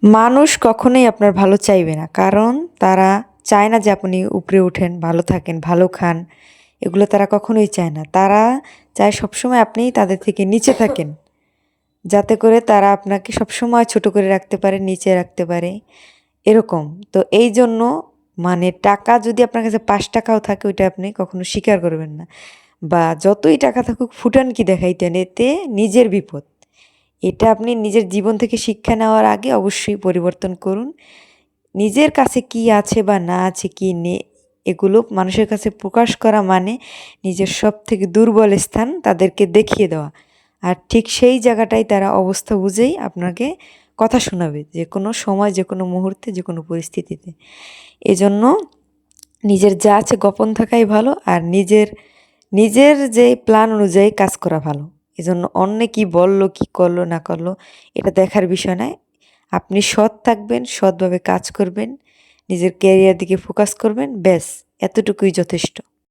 মানুষ কখনোই আপনার ভালো চাইবে না। কারণ তারা চায় না যে আপনি উপরে ওঠেন, ভালো থাকেন, ভালো খান। এগুলো তারা কখনোই চায় না। তারা চায় সবসময় আপনি তাদের থেকে নিচে থাকেন। যাতে করে তারা আপনাকে সবসময় ছোট করে রাখতে পারে, নিচে রাখতে পারে, এরকম। তো এইজন্য মানে টাকা যদি আপনার কাছে ৳৫ ও থাকে ওইটা আপনি কখনো স্বীকার করবেন না। বা যতই টাকা থাকুক ফুটানকি দেখাইতেন, এতে নিজের বিপদ। এটা আপনি নিজের জীবন থেকে শিক্ষা নেওয়ার আগে অবশ্যই পরিবর্তন করুন। নিজের কাছে কি আছে বা না আছে, কি এগুলো মানুষের কাছে প্রকাশ করা মানে নিজের সবথেকে দুর্বল স্থান তাদেরকে দেখিয়ে দেওয়া। আর ঠিক সেই জায়গাটায় তারা অবস্থা বুঝেই আপনাকে কথা শোনাবে, যেকোনো সময়, যেকোনো মুহূর্তে, যেকোনো পরিস্থিতিতে। এজন্য নিজের যা আছে গোপন থাকাই ভালো, আর নিজের যে প্ল্যান অনুযায়ী কাজ করা ভালো। এজন্য অন্যে কি বলল, কি করলো না করলো এটা দেখার বিষয় নয়। আপনি সৎ থাকবেন, সৎভাবে কাজ করবেন, নিজের ক্যারিয়ার দিকে ফোকাস করবেন, ব্যাস এতটুকুই যথেষ্ট।